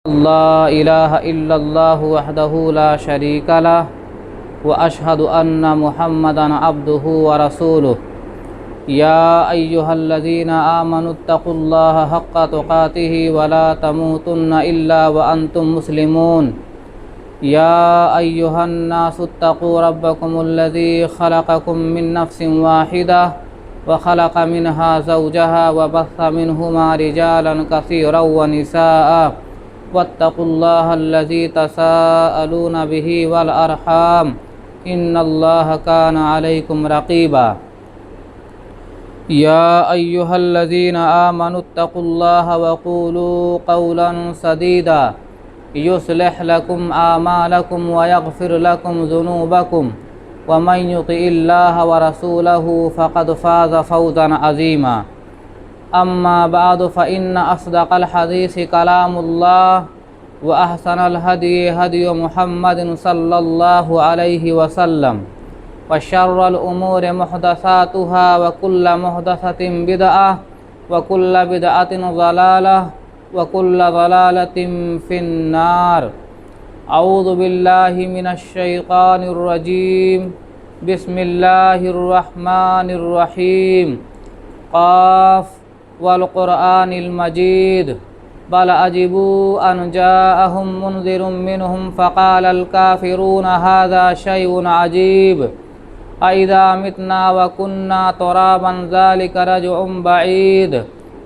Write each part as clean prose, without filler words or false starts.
لا الہ الا اللہ وحدہ لا شریک لہ واشہد ان محمدا عبدہ ورسولہ یا ایہا الذین آمنوا اتقوا اللہ حق تقاتہ ولا تموتن الا وانتم مسلمون یا ایہا الناس اتقوا ربکم الذی خلقکم من نفس واحدہ وخلق منها زوجها وبث منہما رجالا کثیرا ونساء واتقوا الله الذي تساءلون به والأرحام إن الله كان عليكم رقيبا يا أيها الذين آمنوا اتقوا الله وقولوا قولا سديدا يصلح لكم أعمالكم ويغفر لكم ذنوبكم ومن يطع الله ورسوله فقد فاز فوزا عظيما أما بعد فإن أصدق الحديث كلام الله وأحسن الهدي هدي محمد صلى الله عليه وسلم وشر الأمور محدثاتها وكل محدثة بدعة وكل بدعة ضلالة وكل ضلالة في النار أعوذ بالله من الشيطان الرجيم بسم الله الرحمن الرحيم قاف والقرآن المجيد بل عجبوا أن جاءهم منذر منهم فقال الكافرون هذا شيء عجيب أإذا متنا وكنا ترابا ذلك رجع بعيد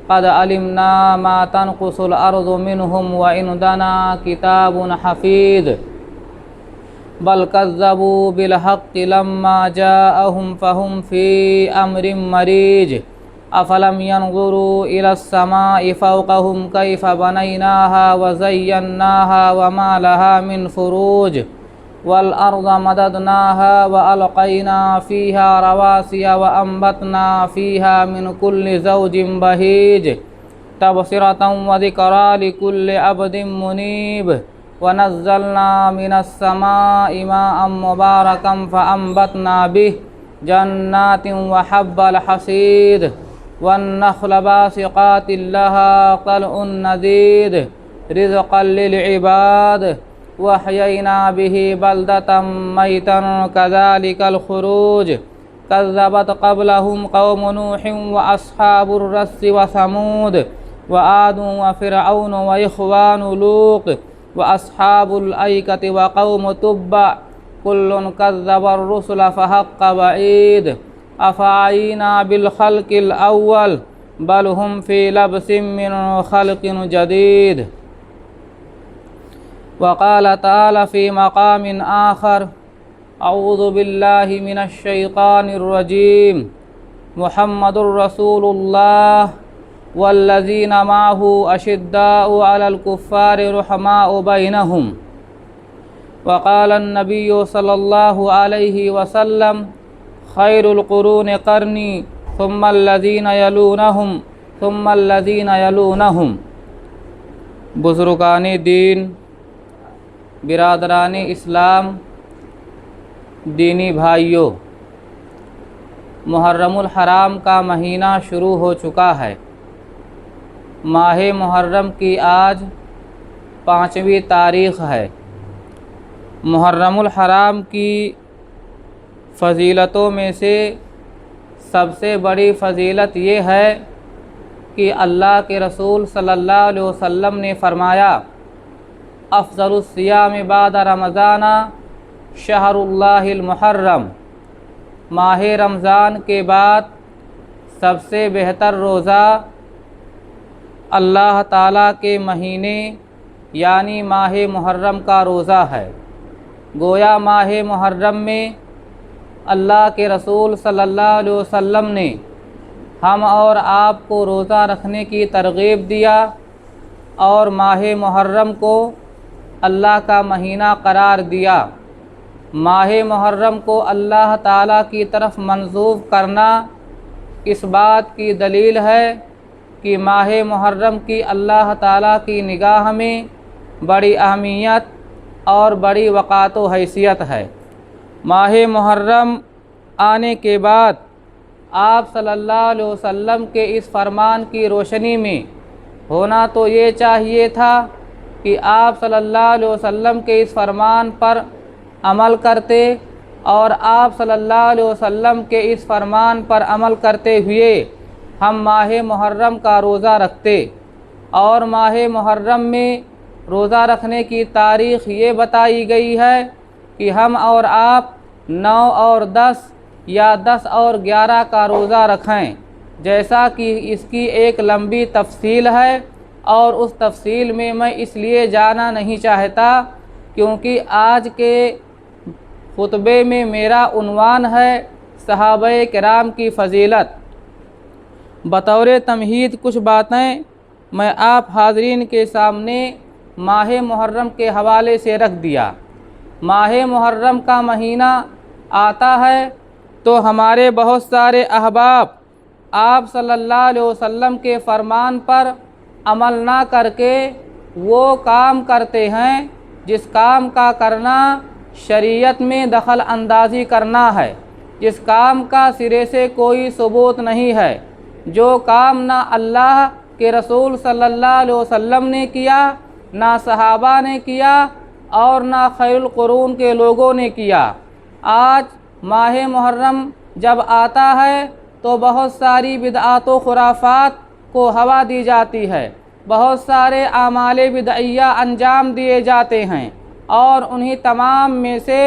قد علمنا ما تنقص الأرض منهم وعندنا كتاب حفيظ بل كذبوا بالحق لما جاءهم فهم في أمر مريج أفلم ينظروا إلى السماء فوقهم كيف بنيناها وزيناها وما لها من فروج والأرض مددناها وألقينا فيها رواسي وأنبتنا فيها من كل زوج بهيج تبصرة وذكرى لكل عبد منيب ونزلنا من السماء ماء مباركا فأنبتنا به جنات وحب الحصيد والنخل باسقات لها طلع نضيد رزقا للعباد وأحيينا به بلدة ميتا كذلك الخروج كذبت قبلهم قوم نوح وأصحاب الرس وثمود وعاد وفرعون وإخوان لوط وأصحاب الأيكة وقوم تبع كل كذب الرسل فحق وعيد أفعينا بالخلق الأول بل هم في لبس من خلق جديد وقال تعالى في مقام آخر أعوذ بالله من الشيطان الرجيم محمد رسول الله والذين معه أشداء على الكفار رحماء بينهم وقال النبي صلى الله عليه وسلم خير القرون قرني ثم الذين يلونهم ثم الذين يلونهم بزرگان دین، برادران اسلام، دینی بھائیوں، محرم الحرام کا مہینہ شروع ہو چکا ہے۔ ماہ محرم کی آج 5ویں تاریخ ہے۔ محرم الحرام کی فضیلتوں میں سے سب سے بڑی فضیلت یہ ہے کہ اللہ کے رسول صلی اللہ علیہ وسلم نے فرمایا افضل الصیام بعد رمضان شہر اللہ المحرم، ماہ رمضان کے بعد سب سے بہتر روزہ اللہ تعالیٰ کے مہینے یعنی ماہ محرم کا روزہ ہے۔ گویا ماہ محرم میں اللہ کے رسول صلی اللہ علیہ وسلم نے ہم اور آپ کو روزہ رکھنے کی ترغیب دیا اور ماہ محرم کو اللہ کا مہینہ قرار دیا۔ ماہ محرم کو اللہ تعالیٰ کی طرف منسوب کرنا اس بات کی دلیل ہے کہ ماہ محرم کی اللہ تعالیٰ کی نگاہ میں بڑی اہمیت اور بڑی وقار و حیثیت ہے۔ ماہ محرم آنے کے بعد آپ صلی اللہ علیہ وسلم کے اس فرمان کی روشنی میں ہونا تو یہ چاہیے تھا کہ آپ صلی اللہ علیہ وسلم کے اس فرمان پر عمل کرتے اور آپ صلی اللہ علیہ وسلم کے اس فرمان پر عمل کرتے ہوئے ہم ماہ محرم کا روزہ رکھتے۔ اور ماہ محرم میں روزہ رکھنے کی تاریخ یہ بتائی گئی ہے کہ ہم اور آپ 9 اور 10 یا 10 اور 11 کا روزہ رکھیں، جیسا کہ اس کی ایک لمبی تفصیل ہے، اور اس تفصیل میں میں اس لیے جانا نہیں چاہتا کیونکہ آج کے خطبے میں میرا عنوان ہے صحابہ کرام کی فضیلت۔ بطور تمہید کچھ باتیں میں آپ حاضرین کے سامنے ماہ محرم کے حوالے سے رکھ دیا۔ ماہ محرم کا مہینہ آتا ہے تو ہمارے بہت سارے احباب آپ صلی اللہ علیہ وسلم کے فرمان پر عمل نہ کر کے وہ کام کرتے ہیں جس کام کا کرنا شریعت میں دخل اندازی کرنا ہے، جس کام کا سرے سے کوئی ثبوت نہیں ہے، جو کام نہ اللہ کے رسول صلی اللہ علیہ وسلم نے کیا، نہ صحابہ نے کیا، اور نہ خیر القرون کے لوگوں نے کیا۔ آج ماہ محرم جب آتا ہے تو بہت ساری بدعات و خرافات کو ہوا دی جاتی ہے، بہت سارے اعمال بدعیہ انجام دیے جاتے ہیں، اور انہی تمام میں سے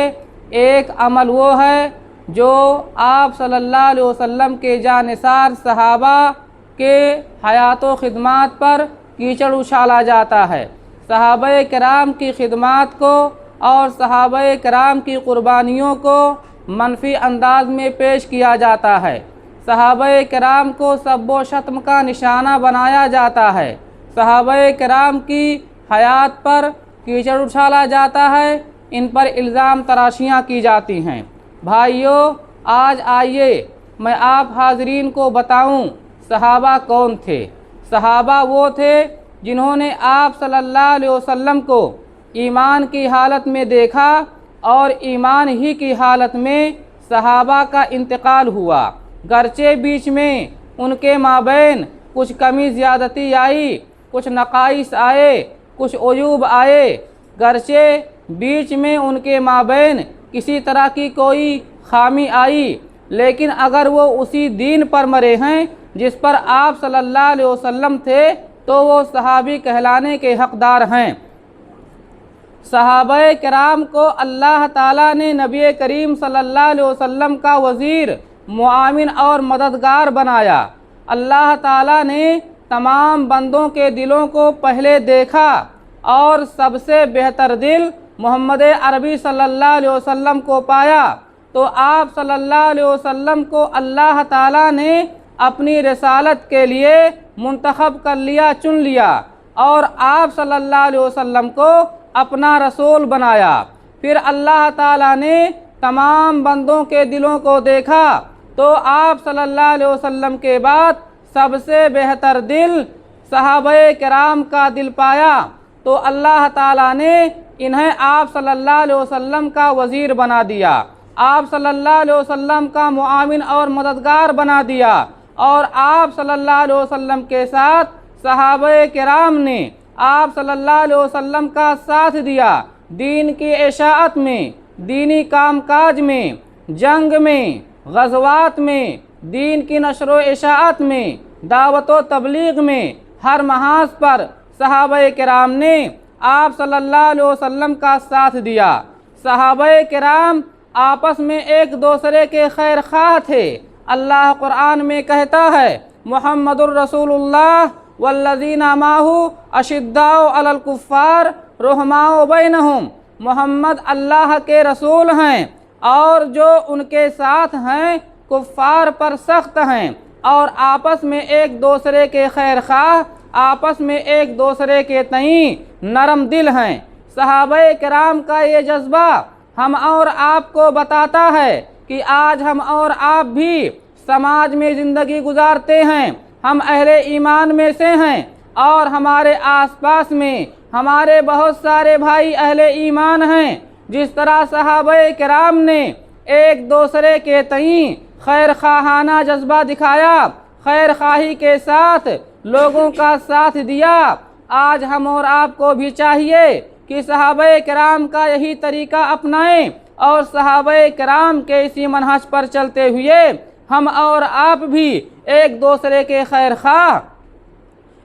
ایک عمل وہ ہے جو آپ صلی اللہ علیہ وسلم کے جانثار صحابہ کے حیات و خدمات پر کیچڑ اچھالا جاتا ہے۔ صحابہ کرام کی خدمات کو اور صحابہ کرام کی قربانیوں کو منفی انداز میں پیش کیا جاتا ہے، صحابہ کرام کو سب و شتم کا نشانہ بنایا جاتا ہے، صحابہ کرام کی حیات پر کیچڑ اچھالا جاتا ہے، ان پر الزام تراشیاں کی جاتی ہیں۔ بھائیوں، آج آئیے میں آپ حاضرین کو بتاؤں صحابہ کون تھے۔ صحابہ وہ تھے جنہوں نے آپ صلی اللہ علیہ وسلم کو ایمان کی حالت میں دیکھا اور ایمان ہی کی حالت میں صحابہ کا انتقال ہوا، گرچہ بیچ میں ان کے مابین کچھ کمی زیادتی آئی، کچھ نقائص آئے، کچھ عیوب آئے، گرچہ بیچ میں ان کے مابین کسی طرح کی کوئی خامی آئی، لیکن اگر وہ اسی دین پر مرے ہیں جس پر آپ صلی اللہ علیہ وسلم تھے تو وہ صحابی کہلانے کے حقدار ہیں۔ صحابہ کرام کو اللہ تعالیٰ نے نبی کریم صلی اللہ علیہ وسلم کا وزیر، معاون اور مددگار بنایا۔ اللہ تعالیٰ نے تمام بندوں کے دلوں کو پہلے دیکھا اور سب سے بہتر دل محمد عربی صلی اللہ علیہ وسلم کو پایا، تو آپ صلی اللہ علیہ وسلم کو اللہ تعالیٰ نے اپنی رسالت کے لیے منتخب کر لیا، چن لیا، اور آپ صلی اللہ علیہ وسلم کو اپنا رسول بنایا۔ پھر اللہ تعالیٰ نے تمام بندوں کے دلوں کو دیکھا تو آپ صلی اللہ علیہ وسلم کے بعد سب سے بہتر دل صحابہ کرام کا دل پایا، تو اللہ تعالیٰ نے انہیں آپ صلی اللہ علیہ وسلم کا وزیر بنا دیا، آپ صلی اللہ علیہ وسلم کا معاون اور مددگار بنا دیا، اور آپ صلی اللہ علیہ وسلم کے ساتھ صحابہ کرام نے آپ صلی اللہ علیہ وسلم کا ساتھ دیا، دین کی اشاعت میں، دینی کام کاج میں، جنگ میں، غزوات میں، دین کی نشر و اشاعت میں، دعوت و تبلیغ میں، ہر محاذ پر صحابہ کرام نے آپ صلی اللہ علیہ وسلم کا ساتھ دیا۔ صحابہ کرام آپس میں ایک دوسرے کے خیر خواہ تھے۔ اللہ قرآن میں کہتا ہے محمد الرسول اللہ والذین معہ اشداء علی الکفار رحماء بینہم، محمد اللہ کے رسول ہیں اور جو ان کے ساتھ ہیں کفار پر سخت ہیں، اور آپس میں ایک دوسرے کے خیر خواہ، آپس میں ایک دوسرے کے تئیں نرم دل ہیں۔ صحابہ کرام کا یہ جذبہ ہم اور آپ کو بتاتا ہے کہ آج ہم اور آپ بھی سماج میں زندگی گزارتے ہیں، ہم اہل ایمان میں سے ہیں، اور ہمارے آس پاس میں ہمارے بہت سارے بھائی اہل ایمان ہیں۔ جس طرح صحابہ کرام نے ایک دوسرے کے تئیں خیر خواہانہ جذبہ دکھایا، خیر خواہی کے ساتھ لوگوں کا ساتھ دیا، آج ہم اور آپ کو بھی چاہیے کہ صحابہ کرام کا یہی طریقہ اپنائیں اور صحابہ کرام کے اسی منہج پر چلتے ہوئے ہم اور آپ بھی ایک دوسرے کے خیر خواہ،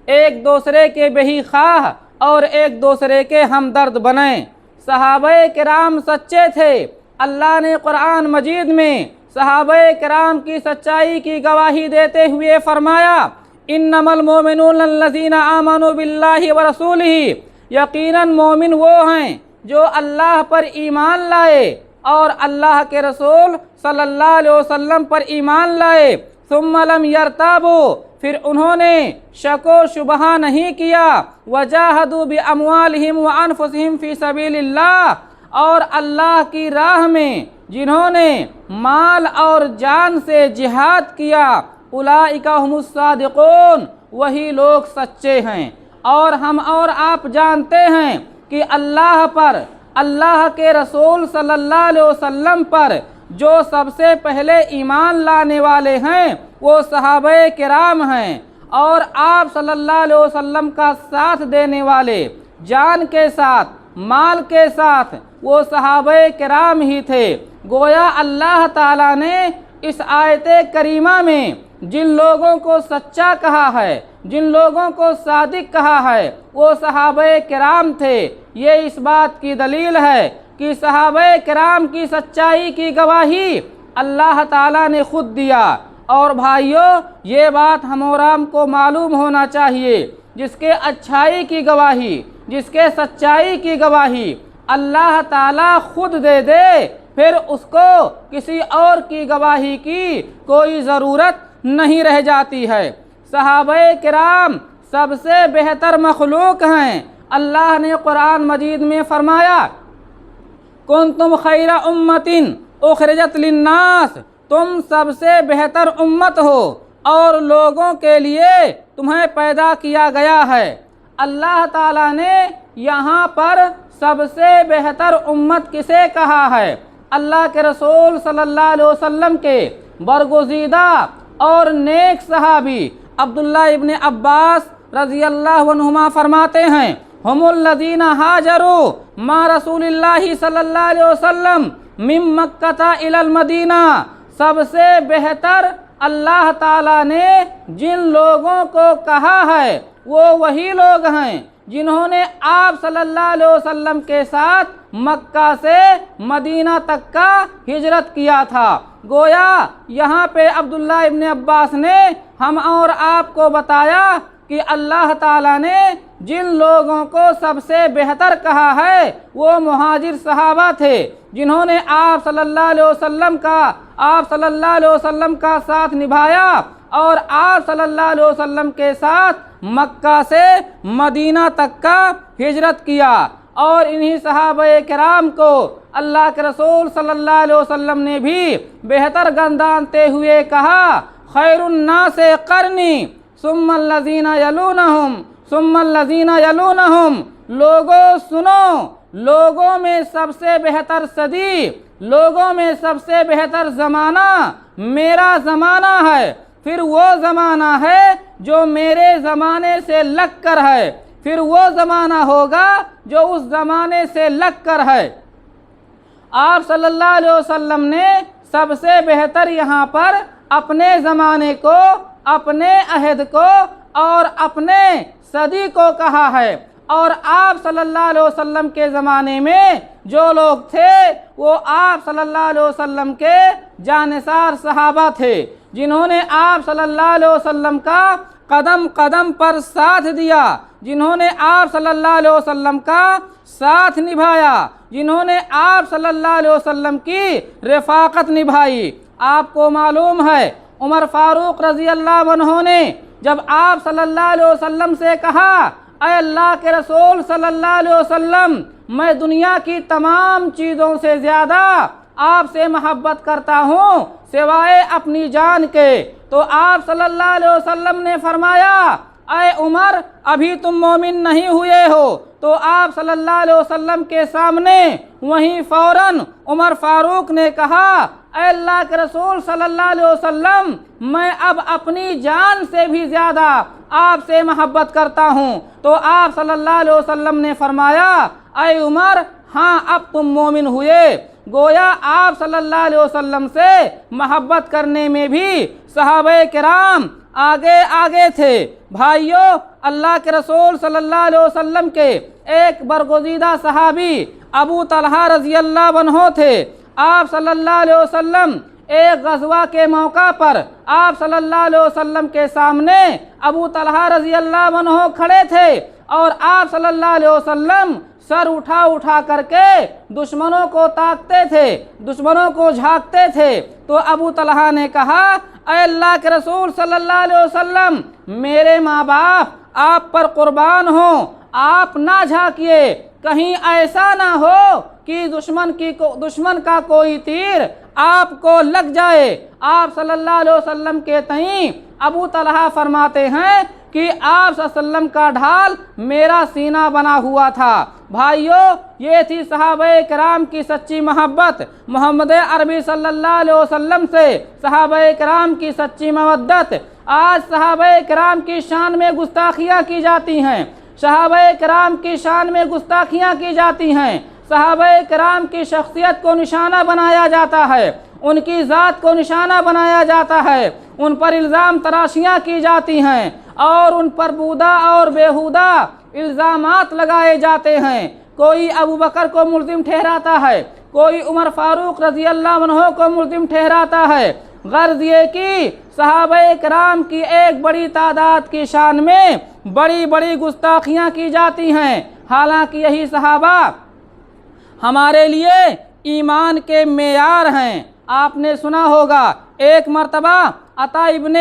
ایک دوسرے کے بہی خواہ اور ایک دوسرے کے ہمدرد بنیں۔ صحابہ کرام سچے تھے۔ اللہ نے قرآن مجید میں صحابہ کرام کی سچائی کی گواہی دیتے ہوئے فرمایا، انما المؤمنون الذین آمنوا باللہ ورسولہ، یقیناً مومن وہ ہیں جو اللہ پر ایمان لائے اور اللہ کے رسول صلی اللہ علیہ وسلم پر ایمان لائے، ثم لم یرتابوا، پھر انہوں نے شک و شبہ نہیں کیا، وجاہدوا باموالہم وانفسہم فی سبیل اللہ، اور اللہ کی راہ میں جنہوں نے مال اور جان سے جہاد کیا، اولئک ھم الصادقون، وہی لوگ سچے ہیں۔ اور ہم اور آپ جانتے ہیں کہ اللہ پر، اللہ کے رسول صلی اللہ علیہ وسلم پر جو سب سے پہلے ایمان لانے والے ہیں وہ صحابہ کرام ہیں، اور آپ صلی اللہ علیہ وسلم کا ساتھ دینے والے جان کے ساتھ، مال کے ساتھ وہ صحابہ کرام ہی تھے۔ گویا اللہ تعالیٰ نے اس آیت کریمہ میں جن لوگوں کو سچا کہا ہے، جن لوگوں کو صادق کہا ہے، وہ صحابہ کرام تھے۔ یہ اس بات کی دلیل ہے کہ صحابہ کرام کی سچائی کی گواہی اللہ تعالیٰ نے خود دیا۔ اور بھائیوں، یہ بات ہم اور ہم کو معلوم ہونا چاہیے، جس کے اچھائی کی گواہی، جس کے سچائی کی گواہی اللہ تعالیٰ خود دے دے، پھر اس کو کسی اور کی گواہی کی کوئی ضرورت نہیں رہ جاتی ہے۔ صحابہ کرام سب سے بہتر مخلوق ہیں۔ اللہ نے قرآن مجید میں فرمایا، کنتم خیر امۃ اخرجت للناس، تم سب سے بہتر امت ہو اور لوگوں کے لیے تمہیں پیدا کیا گیا ہے۔ اللہ تعالیٰ نے یہاں پر سب سے بہتر امت کسے کہا ہے؟ اللہ کے رسول صلی اللہ علیہ وسلم کے برگزیدہ اور نیک صحابی عبداللہ ابن عباس رضی اللہ عنہما فرماتے ہیں، ہم الذین ہاجروا مع رسول اللہ صلی اللہ علیہ وسلم من مکہ الی المدینہ، سب سے بہتر اللہ تعالیٰ نے جن لوگوں کو کہا ہے وہ وہی لوگ ہیں جنہوں نے آپ صلی اللہ علیہ وسلم کے ساتھ مکہ سے مدینہ تک کا ہجرت کیا تھا۔ گویا یہاں پہ عبداللہ ابن عباس نے ہم اور آپ کو بتایا کہ اللہ تعالیٰ نے جن لوگوں کو سب سے بہتر کہا ہے وہ مہاجر صحابہ تھے، جنہوں نے آپ صلی اللہ علیہ وسلم کا ساتھ نبھایا اور آپ صلی اللہ علیہ وسلم کے ساتھ مکہ سے مدینہ تک کا ہجرت کیا۔ اور انہی صحابہ کرام کو اللہ کے رسول صلی اللہ علیہ وسلم نے بھی بہتر گردانتے ہوئے کہا، خیر الناس قرنی ثم الذین یلونہم ثم الذین یلونہم، لوگوں سنو، لوگوں میں سب سے بہتر صدی، لوگوں میں سب سے بہتر زمانہ میرا زمانہ ہے، پھر وہ زمانہ ہے جو میرے زمانے سے لگ کر ہے، پھر وہ زمانہ ہوگا جو اس زمانے سے لگ کر ہے۔ آپ صلی اللہ علیہ وسلم نے سب سے بہتر یہاں پر اپنے زمانے کو، اپنے عہد کو اور اپنے صدی کو کہا ہے، اور آپ صلی اللہ علیہ وسلم کے زمانے میں جو لوگ تھے وہ آپ صلی اللہ علیہ وسلم کے جانثار صحابہ تھے، جنہوں نے آپ صلی اللہ علیہ وسلم کا قدم قدم پر ساتھ دیا، جنہوں نے آپ صلی اللہ علیہ وسلم کا ساتھ نبھایا، جنہوں نے آپ صلی اللہ علیہ وسلم کی رفاقت نبھائی۔ آپ کو معلوم ہے عمر فاروق رضی اللہ عنہ نے جب آپ صلی اللہ علیہ وسلم سے کہا، اے اللہ کے رسول صلی اللہ علیہ وسلم، میں دنیا کی تمام چیزوں سے زیادہ آپ سے محبت کرتا ہوں سوائے اپنی جان کے، تو آپ صلی اللہ علیہ وسلم نے فرمایا، اے عمر ابھی تم مومن نہیں ہوئے ہو، تو آپ صلی اللہ علیہ وسلم کے سامنے وہیں فوراً عمر فاروق نے کہا اے اللہ کے رسول صلی اللہ علیہ وسلم، میں اب اپنی جان سے بھی زیادہ آپ سے محبت کرتا ہوں۔ تو آپ صلی اللہ علیہ وسلم نے فرمایا اے عمر ہاں اب تم مومن ہوئے۔ گویا آپ صلی اللہ علیہ وسلم سے محبت کرنے میں بھی صحابہ کرام آگے آگے تھے۔ بھائیو، اللہ کے رسول صلی اللہ علیہ وسلم کے ایک برگزیدہ صحابی ابو طلحہ رضی اللہ عنہ تھے۔ آپ صلی اللہ علیہ وسلم ایک غزوہ کے موقع پر آپ صلی اللہ علیہ وسلم کے سامنے ابو طلحہ رضی اللہ عنہ کھڑے تھے، اور آپ صلی اللہ علیہ وسلم سر اٹھا اٹھا کر کے دشمنوں کو تاکتے تھے، دشمنوں کو جھانکتے تھے۔ تو ابو طلحہ نے کہا اے اللہ کے رسول صلی اللہ علیہ وسلم، میرے ماں باپ آپ پر قربان ہوں، آپ نہ جھانکیے، کہیں ایسا نہ ہو کہ دشمن کا کوئی تیر آپ کو لگ جائے۔ آپ صلی اللہ علیہ وسلم کے تئیں ابو طلحہ فرماتے ہیں کہ آپ صلی اللہ علیہ وسلم کا ڈھال میرا سینہ بنا ہوا تھا۔ بھائیو، یہ تھی صحابہ کرام کی سچی محبت، محمد عربی صلی اللہ علیہ وسلم سے صحابہ کرام کی سچی مودت۔ آج صحابہ کرام کی شان میں گستاخیاں کی جاتی ہیں، صحابہ کرام کی شان میں گستاخیاں کی جاتی ہیں، صحابہ کرام کی شخصیت کو نشانہ بنایا جاتا ہے، ان کی ذات کو نشانہ بنایا جاتا ہے، ان پر الزام تراشیاں کی جاتی ہیں، اور ان پر بودا اور بیہودہ الزامات لگائے جاتے ہیں۔ کوئی ابو بکر کو ملزم ٹھہراتا ہے، کوئی عمر فاروق رضی اللہ عنہ کو ملزم ٹھہراتا ہے۔ غرض یہ کہ صحابہ کرام کی ایک بڑی تعداد کی شان میں بڑی بڑی گستاخیاں کی جاتی ہیں، حالانکہ یہی صحابہ ہمارے لیے ایمان کے معیار ہیں۔ آپ نے سنا ہوگا ایک مرتبہ عطا ابن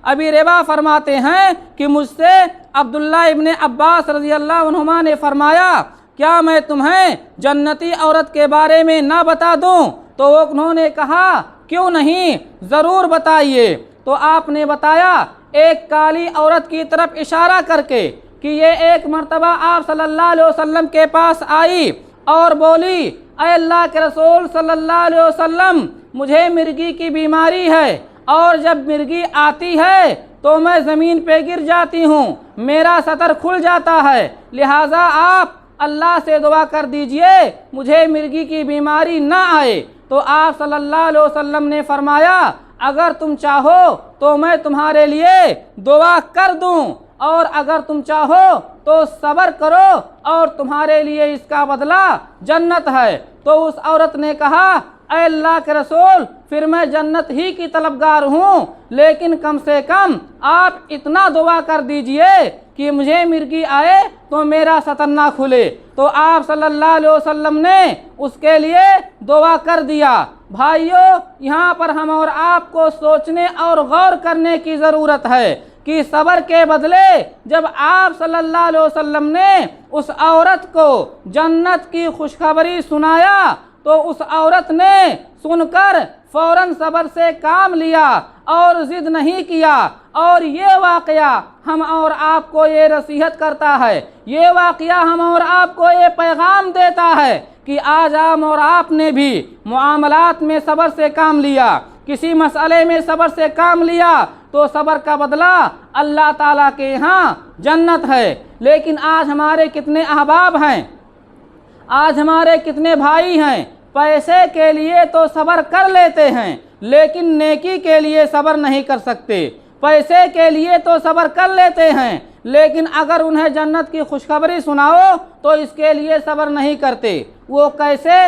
ابی ربا فرماتے ہیں کہ مجھ سے عبداللہ ابن عباس رضی اللہ عنہما نے فرمایا کیا میں تمہیں جنتی عورت کے بارے میں نہ بتا دوں؟ تو انہوں نے کہا کیوں نہیں، ضرور بتائیے۔ تو آپ نے بتایا ایک کالی عورت کی طرف اشارہ کر کے کہ یہ ایک مرتبہ آپ صلی اللہ علیہ وسلم کے پاس آئی اور بولی اے اللہ کے رسول صلی اللہ علیہ وسلم، مجھے مرگی کی بیماری ہے، اور جب مرگی آتی ہے تو میں زمین پہ گر جاتی ہوں، میرا سطر کھل جاتا ہے، لہٰذا آپ اللہ سے دعا کر دیجئے مجھے مرگی کی بیماری نہ آئے۔ تو آپ صلی اللہ علیہ وسلم نے فرمایا اگر تم چاہو تو میں تمہارے لیے دعا کر دوں، اور اگر تم چاہو تو صبر کرو اور تمہارے لیے اس کا بدلہ جنت ہے۔ تو اس عورت نے کہا اے اللہ کے رسول، پھر میں جنت ہی کی طلبگار ہوں، لیکن کم سے کم آپ اتنا دعا کر دیجئے کہ مجھے مرگی آئے تو میرا سطر نہ کھلے۔ تو آپ صلی اللہ علیہ وسلم نے اس کے لیے دعا کر دیا۔ بھائیو، یہاں پر ہم اور آپ کو سوچنے اور غور کرنے کی ضرورت ہے کہ صبر کے بدلے جب آپ صلی اللہ علیہ وسلم نے اس عورت کو جنت کی خوشخبری سنایا تو اس عورت نے سن کر فوراً صبر سے کام لیا اور ضد نہیں کیا۔ اور یہ واقعہ ہم اور آپ کو یہ نصیحت کرتا ہے، یہ واقعہ ہم اور آپ کو یہ پیغام دیتا ہے کہ آج ہم اور آپ نے بھی معاملات میں صبر سے کام لیا، کسی مسئلے میں صبر سے کام لیا تو صبر کا بدلہ اللہ تعالیٰ کے یہاں جنت ہے۔ لیکن آج ہمارے کتنے احباب ہیں، آج ہمارے کتنے بھائی ہیں، پیسے کے لیے تو صبر کر لیتے ہیں لیکن نیکی کے لیے صبر نہیں کر سکتے، پیسے کے لیے تو صبر کر لیتے ہیں لیکن اگر انہیں جنت کی خوشخبری سناؤ تو اس کے لیے صبر نہیں کرتے۔ وہ کیسے؟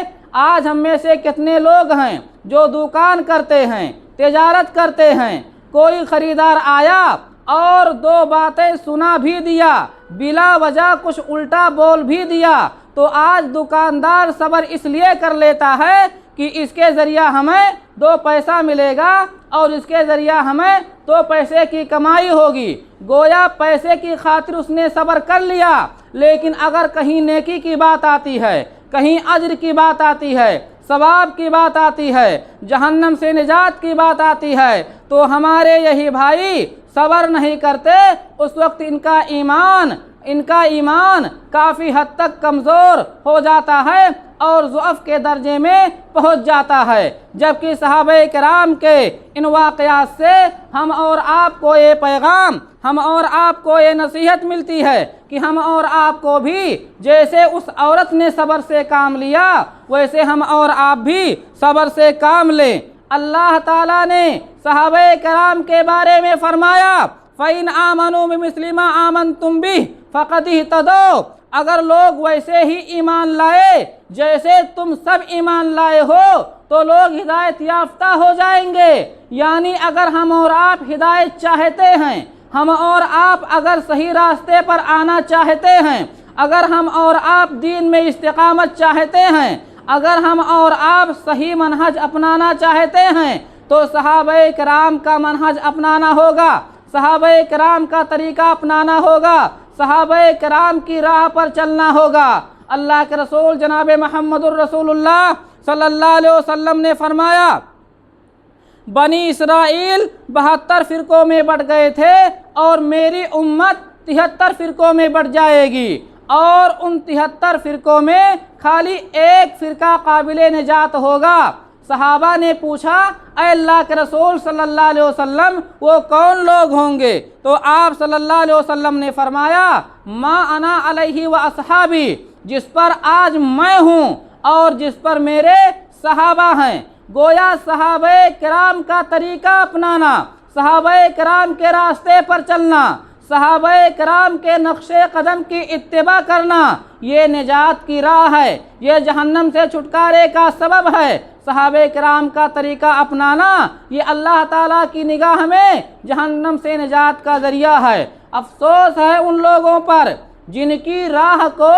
آج ہم میں سے کتنے لوگ ہیں جو دکان کرتے ہیں، تجارت کرتے ہیں، کوئی خریدار آیا اور دو باتیں سنا بھی دیا، بلا وجہ کچھ الٹا بول بھی دیا، تو آج دکاندار صبر اس لیے کر لیتا ہے کہ اس کے ذریعہ ہمیں دو پیسہ ملے گا اور اس کے ذریعہ ہمیں دو پیسے کی کمائی ہوگی۔ گویا پیسے کی خاطر اس نے صبر کر لیا، لیکن اگر کہیں نیکی کی بات آتی ہے، کہیں اجر کی بات آتی ہے، ثواب کی بات آتی ہے، جہنم سے نجات کی بات آتی ہے، تو ہمارے یہی بھائی صبر نہیں کرتے، اس وقت ان کا ایمان کافی حد تک کمزور ہو جاتا ہے اور ضعف کے درجے میں پہنچ جاتا ہے۔ جبکہ صحابہ کرام کے ان واقعات سے ہم اور آپ کو یہ پیغام، ہم اور آپ کو یہ نصیحت ملتی ہے کہ ہم اور آپ کو بھی جیسے اس عورت نے صبر سے کام لیا، ویسے ہم اور آپ بھی صبر سے کام لیں۔ اللہ تعالیٰ نے صحابہ کرام کے بارے میں فرمایا فَإِنْ آمَنُوا بِمِثْلِ مَا آمَنْتُمْ بِهِ فَقَدِ اهْتَدَوْا، اگر لوگ ویسے ہی ایمان لائے جیسے تم سب ایمان لائے ہو تو لوگ ہدایت یافتہ ہو جائیں گے۔ یعنی اگر ہم اور آپ ہدایت چاہتے ہیں، ہم اور آپ اگر صحیح راستے پر آنا چاہتے ہیں، اگر ہم اور آپ دین میں استقامت چاہتے ہیں، اگر ہم اور آپ صحیح منہج اپنانا چاہتے ہیں تو صحابہ کرام کا منہج اپنانا ہوگا، صحابہ کرام کا طریقہ اپنانا ہوگا، صحابہ کرام کی راہ پر چلنا ہوگا۔ اللہ کے رسول جناب محمد الرسول اللہ صلی اللہ علیہ وسلم نے فرمایا بنی اسرائیل 72 فرقوں میں بٹ گئے تھے اور میری امت 73 فرقوں میں بٹ جائے گی، اور ان 73 فرقوں میں خالی ایک فرقہ قابل نجات ہوگا۔ صحابہ نے پوچھا اے اللہ کے رسول صلی اللہ علیہ وسلم وہ کون لوگ ہوں گے؟ تو آپ صلی اللہ علیہ وسلم نے فرمایا ما انا علیہ و اصحابی، جس پر آج میں ہوں اور جس پر میرے صحابہ ہیں۔ گویا صحابہ کرام کا طریقہ اپنانا، صحابہ کرام کے راستے پر چلنا، صحابہ کرام کے نقش قدم کی اتباع کرنا، یہ نجات کی راہ ہے، یہ جہنم سے چھٹکارے کا سبب ہے۔ صحابہ کرام کا طریقہ اپنانا یہ اللہ تعالیٰ کی نگاہ میں جہنم سے نجات کا ذریعہ ہے۔ افسوس ہے ان لوگوں پر جن کی راہ کو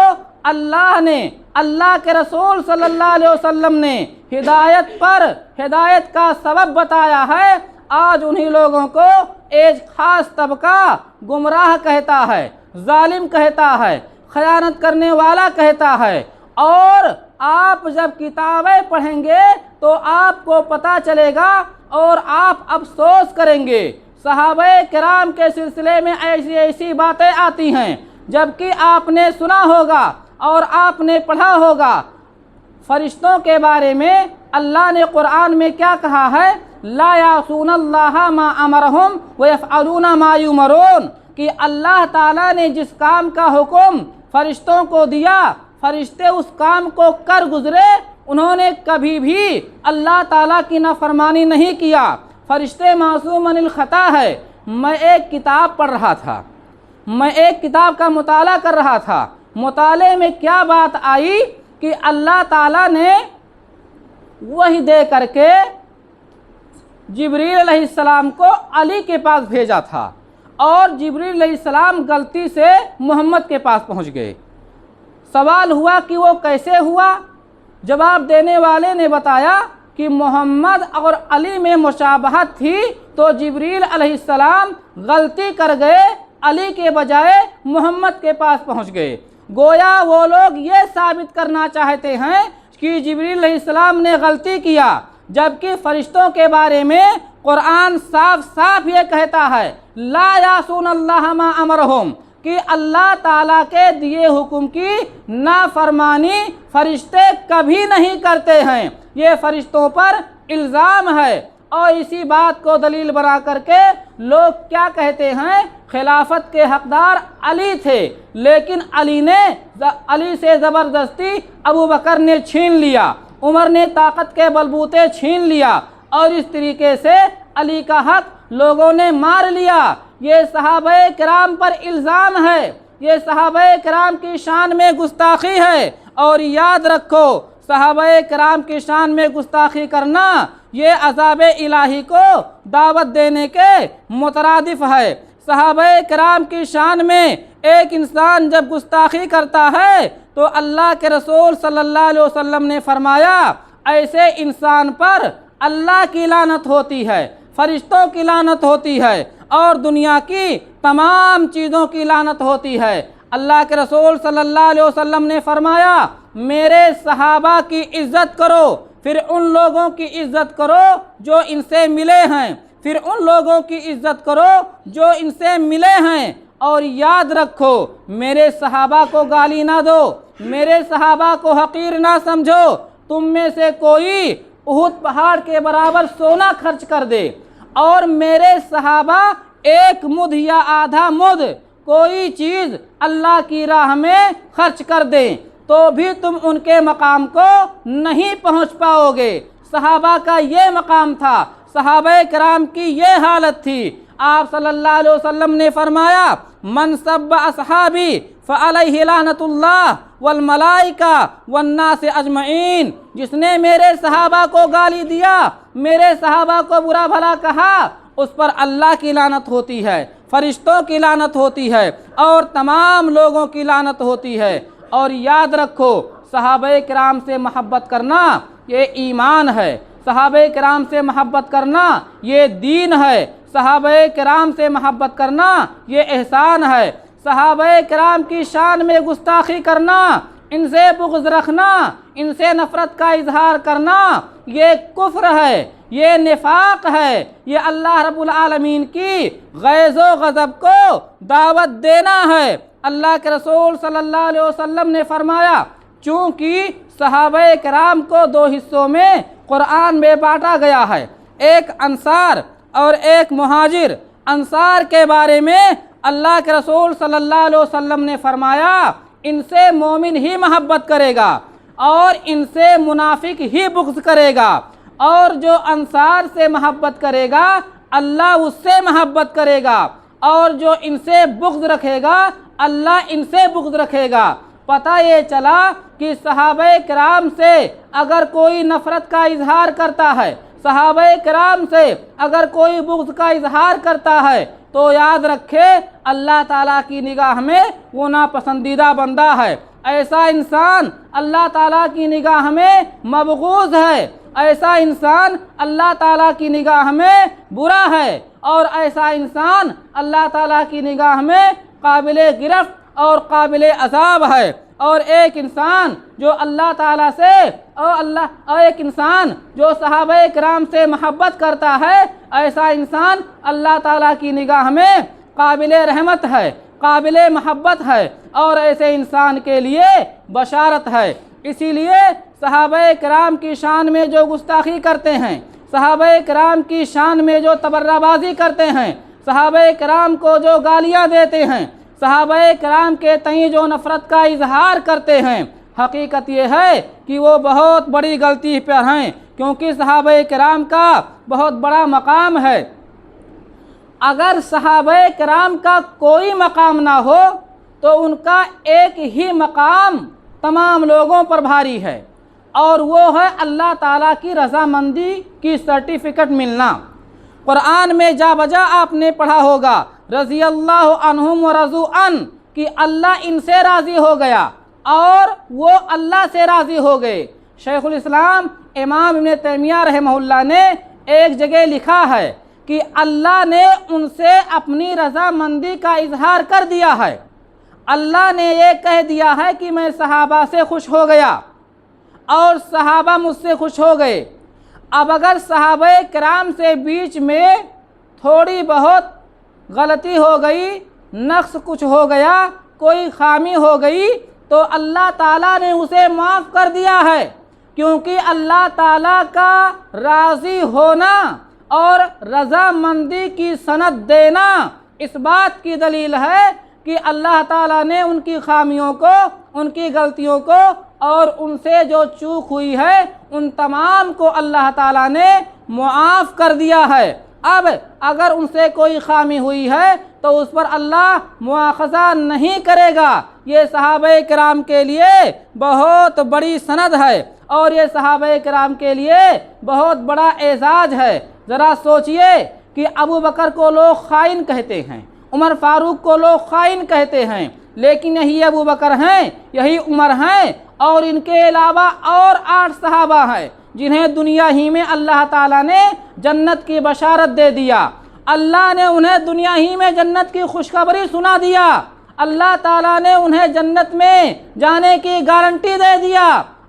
اللہ نے، اللہ کے رسول صلی اللہ علیہ وسلم نے ہدایت کا سبب بتایا ہے، آج انہی لوگوں کو ایک خاص طبقہ گمراہ کہتا ہے، ظالم کہتا ہے، خیانت کرنے والا کہتا ہے۔ اور آپ جب کتابیں پڑھیں گے تو آپ کو پتہ چلے گا اور آپ افسوس کریں گے۔ صحابہ کرام کے سلسلے میں ایسی باتیں آتی ہیں، جبکہ آپ نے سنا ہوگا اور آپ نے پڑھا ہوگا فرشتوں کے بارے میں اللہ نے قرآن میں کیا کہا ہے، لا یعصون اللہ ما امرہم ویفعلون ما یؤمرون، کہ اللہ تعالیٰ نے جس کام کا حکم فرشتوں کو دیا، فرشتے اس کام کو کر گزرے، انہوں نے کبھی بھی اللہ تعالیٰ کی نافرمانی نہیں کیا۔ فرشتے معصوم عن الخطا ہے۔ میں ایک کتاب پڑھ رہا تھا، میں ایک کتاب کا مطالعہ کر رہا تھا، مطالعے میں کیا بات آئی کہ اللہ تعالیٰ نے وحی دے کر کے جبریل علیہ السلام کو علی کے پاس بھیجا تھا، اور جبریل علیہ السلام غلطی سے محمد کے پاس پہنچ گئے۔ سوال ہوا کہ وہ کیسے ہوا؟ جواب دینے والے نے بتایا کہ محمد اور علی میں مشابہت تھی، تو جبریل علیہ السلام غلطی کر گئے، علی کے بجائے محمد کے پاس پہنچ گئے۔ گویا وہ لوگ یہ ثابت کرنا چاہتے ہیں کہ جبریل علیہ السلام نے غلطی کیا، جبکہ فرشتوں کے بارے میں قرآن صاف صاف یہ کہتا ہے لا یعصون اللہ ما امرہم، کہ اللہ تعالیٰ کے دیے حکم کی نافرمانی فرشتے کبھی نہیں کرتے ہیں، یہ فرشتوں پر الزام ہے۔ اور اسی بات کو دلیل بنا کر کے لوگ کیا کہتے ہیں، خلافت کے حقدار علی تھے، لیکن علی سے زبردستی ابو بکر نے چھین لیا، عمر نے طاقت کے بلبوتے چھین لیا، اور اس طریقے سے علی کا حق لوگوں نے مار لیا۔ یہ صحابہ کرام پر الزام ہے، یہ صحابہ کرام کی شان میں گستاخی ہے، اور یاد رکھو صحابہ کرام کی شان میں گستاخی کرنا یہ عذاب الہی کو دعوت دینے کے مترادف ہے۔ صحابہ کرام کی شان میں ایک انسان جب گستاخی کرتا ہے تو اللہ کے رسول صلی اللہ علیہ وسلم نے فرمایا ایسے انسان پر اللہ کی لعنت ہوتی ہے، فرشتوں کی لعنت ہوتی ہے، اور دنیا کی تمام چیزوں کی لعنت ہوتی ہے۔ اللہ کے رسول صلی اللہ علیہ وسلم نے فرمایا میرے صحابہ کی عزت کرو، پھر ان لوگوں کی عزت کرو جو ان سے ملے ہیں، پھر ان لوگوں کی عزت کرو جو ان سے ملے ہیں، اور یاد رکھو میرے صحابہ کو گالی نہ دو، میرے صحابہ کو حقیر نہ سمجھو۔ تم میں سے کوئی احد پہاڑ کے برابر سونا خرچ کر دے اور میرے صحابہ ایک مدھ یا آدھا مدھ کوئی چیز اللہ کی راہ میں خرچ کر دیں تو بھی تم ان کے مقام کو نہیں پہنچ پاؤ گے۔ صحابہ کا یہ مقام تھا، صحابہ کرام کی یہ حالت تھی۔ آپ صلی اللہ علیہ وسلم نے فرمایا من سب اصحابی فعلیہ لعنت اللہ والملائکہ والناس اجمعین، جس نے میرے صحابہ کو گالی دیا، میرے صحابہ کو برا بھلا کہا، اس پر اللہ کی لعنت ہوتی ہے، فرشتوں کی لعنت ہوتی ہے اور تمام لوگوں کی لعنت ہوتی ہے۔ اور یاد رکھو صحابہ کرام سے محبت کرنا یہ ایمان ہے، صحابہ کرام سے محبت کرنا یہ دین ہے، صحابہ کرام سے محبت کرنا یہ احسان ہے۔ صحابہ کرام کی شان میں گستاخی کرنا، ان سے بغض رکھنا، ان سے نفرت کا اظہار کرنا یہ کفر ہے، یہ نفاق ہے، یہ اللہ رب العالمین کی غیظ و غضب کو دعوت دینا ہے۔ اللہ کے رسول صلی اللہ علیہ وسلم نے فرمایا چونکہ صحابہ کرام کو دو حصوں میں قرآن میں بانٹا گیا ہے، ایک انصار اور ایک مہاجر۔ انصار کے بارے میں اللہ کے رسول صلی اللہ علیہ وسلم نے فرمایا ان سے مومن ہی محبت کرے گا اور ان سے منافق ہی بغض کرے گا، اور جو انصار سے محبت کرے گا اللہ اس سے محبت کرے گا، اور جو ان سے بغض رکھے گا اللہ ان سے بغض رکھے گا۔ پتہ یہ چلا کہ صحابہ کرام سے اگر کوئی نفرت کا اظہار کرتا ہے، صحابہ کرام سے اگر کوئی بغض کا اظہار کرتا ہے تو یاد رکھے اللہ تعالیٰ کی نگاہ میں وہ ناپسندیدہ بندہ ہے، ایسا انسان اللہ تعالیٰ کی نگاہ میں مبغوض ہے، ایسا انسان اللہ تعالیٰ کی نگاہ میں برا ہے، اور ایسا انسان اللہ تعالیٰ کی نگاہ میں قابل گرفت اور قابل عذاب ہے۔ اور ایک انسان جو اللہ تعالیٰ سے اور ایک انسان جو صحابہ کرام سے محبت کرتا ہے، ایسا انسان اللہ تعالیٰ کی نگاہ میں قابل رحمت ہے، قابل محبت ہے، اور ایسے انسان کے لیے بشارت ہے۔ اسی لیے صحابہ کرام کی شان میں جو گستاخی کرتے ہیں، صحابہ کرام کی شان میں جو تبرہ بازی کرتے ہیں، صحابہ کرام کو جو گالیاں دیتے ہیں، صحابہ کرام کے تئیں جو نفرت کا اظہار کرتے ہیں، حقیقت یہ ہے کہ وہ بہت بڑی غلطی پر ہیں، کیونکہ صحابہ کرام کا بہت بڑا مقام ہے۔ اگر صحابہ کرام کا کوئی مقام نہ ہو تو ان کا ایک ہی مقام تمام لوگوں پر بھاری ہے، اور وہ ہے اللہ تعالیٰ کی رضامندی کی سرٹیفکیٹ ملنا۔ قرآن میں جا بجا آپ نے پڑھا ہوگا رضی اللہ عنہم ورضوا عنہ کہ اللہ ان سے راضی ہو گیا اور وہ اللہ سے راضی ہو گئے۔ شیخ الاسلام امام ابن تیمیہ رحمہ اللہ نے ایک جگہ لکھا ہے کہ اللہ نے ان سے اپنی رضامندی کا اظہار کر دیا ہے، اللہ نے یہ کہہ دیا ہے کہ میں صحابہ سے خوش ہو گیا اور صحابہ مجھ سے خوش ہو گئے۔ اب اگر صحابہ کرام سے بیچ میں تھوڑی بہت غلطی ہو گئی، نقص کچھ ہو گیا، کوئی خامی ہو گئی تو اللہ تعالیٰ نے اسے معاف کر دیا ہے، کیونکہ اللہ تعالیٰ کا راضی ہونا اور رضامندی کی سند دینا اس بات کی دلیل ہے کہ اللہ تعالیٰ نے ان کی خامیوں کو، ان کی غلطیوں کو اور ان سے جو چوک ہوئی ہے ان تمام کو اللہ تعالیٰ نے معاف کر دیا ہے۔ اب اگر ان سے کوئی خامی ہوئی ہے تو اس پر اللہ مواخذہ نہیں کرے گا۔ یہ صحابہ کرام کے لیے بہت بڑی سند ہے اور یہ صحابہ کرام کے لیے بہت بڑا اعزاز ہے۔ ذرا سوچئے کہ ابو بکر کو لوگ خائن کہتے ہیں، عمر فاروق کو لوگ خائن کہتے ہیں، لیکن یہی ابو بکر ہیں، یہی عمر ہیں، اور ان کے علاوہ اور 8 صحابہ ہیں جنہیں دنیا ہی میں اللہ تعالیٰ نے جنت کی بشارت دے دیا۔ اللہ نے انہیں دنیا ہی میں جنت کی خوشخبری سنا دیا، اللہ تعالیٰ نے انہیں جنت میں جانے کی گارنٹی دے دیا،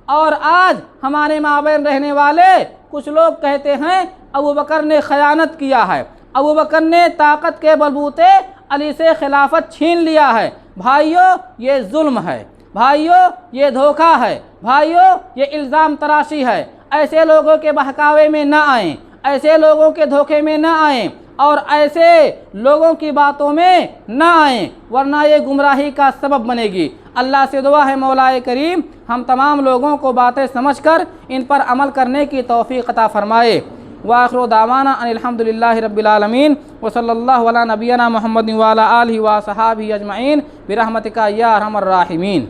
اور آج ہمارے مابین رہنے والے کچھ لوگ کہتے ہیں ابوبکر نے خیانت کیا ہے، ابوبکر نے طاقت کے بلبوتے علی سے خلافت چھین لیا ہے۔ بھائیو یہ ظلم ہے، بھائیو یہ دھوکہ ہے، بھائیو یہ الزام تراشی ہے۔ ایسے لوگوں کے بہکاوے میں نہ آئیں، ایسے لوگوں کے دھوکے میں نہ آئیں اور ایسے لوگوں کی باتوں میں نہ آئیں، ورنہ یہ گمراہی کا سبب بنے گی۔ اللہ سے دعا ہے مولا کریم ہم تمام لوگوں کو باتیں سمجھ کر ان پر عمل کرنے کی توفیق عطا فرمائے۔ وآخر دعوانا ان الحمدللہ رب العالمین وصلی اللہ علی نبینا محمد وعلی آلہ وصحابہ اجمعین برحمتک یا ارحم الراحمین۔